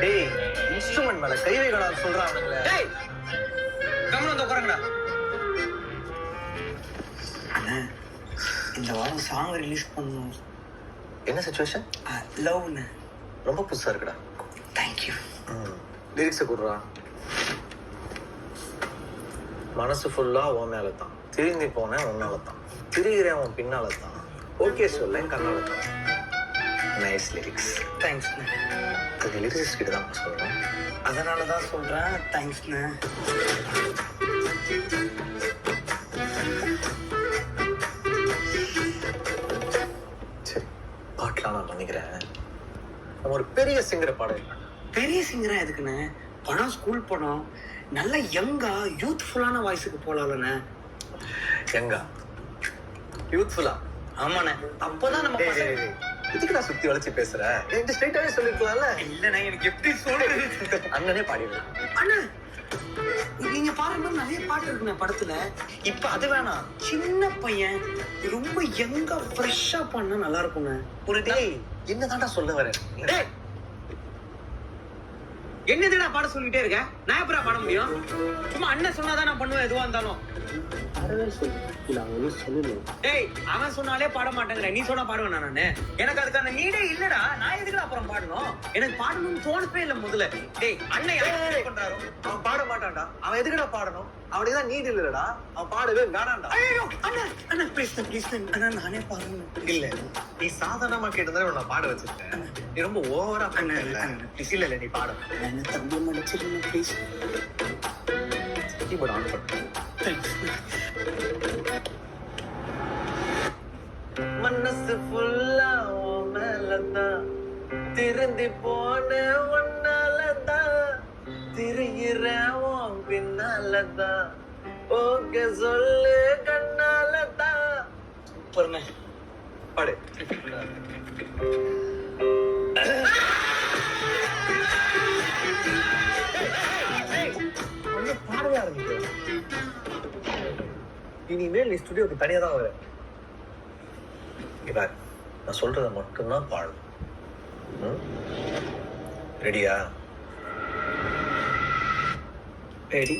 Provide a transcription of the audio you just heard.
டேய் இன்ஸ்ட்ருமெண்ட் மேல கை வைக்கடா சொல்றான் அவனுங்களே. டேய் கம்முனு வந்து உட்காருங்கடா. அண்ணா இந்த வாரம் சாங் ரிலீஸ் பண்ணணும். என்ன சிச்சுவேஷன்? லவ்ண்ணே. ரொம்ப புதுசா இருக்குடா. தேங்க்யூ. லிரிக்ஸை கொடுறா. மனசு ஃபுல்லா உன் மேல தான், திரும்பி போனேன் உன்னால தான், திரிகிறேன் உன் பின்னால தான், ஓகே சொல்ல கண்ணால தான். Nice lyrics. தேங்க்ஸ்ண்ணே. அது லிரிக்ஸ் கிட்ட தான் சொல்றேன். அதனால தான் சொல்கிறேன் தேங்க்ஸ்ண்ணே. சரி பாட்டெலாம் நான் பண்ணிக்கிறேன். நம்ம ஒரு பெரிய சிங்கரை பாடலாம். பெரிய சிங்கரா எதுக்குண்ணே? படம் ஸ்கூல் படம், நல்ல யங்கா யூத்ஃபுல்லான வாய்ஸுக்கு போகலாம்லண்ணே. எங்கா யூத்ஃபுல்லா? ஆமாண்ணே. அப்போதான் நம்ம இதுக்கு நான் சுத்தி வளைச்சு பேசுறேன். என்கிட்ட ஸ்ட்ரைட்டாவே சொல்லிருக்கலாம்ல. இல்லண்ணே எனக்கு எப்படி சொல்றது? அண்ணனே பாடிடுறேன். அண்ணா நீங்க பாருங்க நிறைய பாட்டு இருக்குண்ணே படத்துல. இப்ப அது வேணாம், சின்ன பையன் ரொம்ப யங்கா ஃப்ரெஷ்ஷா பண்ணா நல்லா இருக்கும்ண்ணே. ஒரு டேய் என்னதான்டா சொல்ல வரேன்? டேய் என்னதுடா பாட சொல்லிட்டே இருக்க? நான் எப்படா பாட முடியும்? சும்மா அண்ணன் சொன்னாதான் நான் பண்ணுவேன் எதுவா இருந்தாலும். டேய் அவன் சொன்னாலே பாட மாட்டேங்கிற, நீ சொன்னா பாடுவேன் நானு. எனக்கு அதுக்கான நீடே இல்லடா. நான் எதுக்கு அப்புறம் பாடணும்? எனக்கு பாடணும்னு தோணவே இல்லை முதல்ல. டேய் அண்ணன் என்ன பண்றாரோ? அவன் பாட மாட்டான்டா. அவன் எதுக்குடா பாடணும்? அவனுக்குதான் நீட் இல்லடா. அவன் பாடவே வேணாம்டா. ஐயோ அண்ணா அண்ணா ப்ளீஸ் ப்ளீஸ் அண்ணா நானே பாருங்க. இல்ல நீ சாதாரணமா கேட்டதால நான் பாட வச்சிருக்கேன். நீ ரொம்ப ஓவரா அண்ணா பண்ணல. ப்ளீஸ். இல்ல நீ பாடு. என்ன தம்பி மன்னிச்சிருங்க ப்ளீஸ். கீபோர்ட் ஆன் பண்ணு. மனசு ஃபுல்லா உன் மேலதான், திருந்தி போன உன்னாலதான், திரியிறேன் உன் பின்னாலதான், ஓகே சொல்லு கண்ணாலதான். சூப்பர்ண்ணே. பாடு. பாடவே ஆரம்பிக்கிறேன். இனிமேல் நீ ஸ்டுடியோக்கு தனியா தான் வர. இவர் நான் சொல்றதை மட்டும்தான் பாடணும். ரெடியா? ரெடி.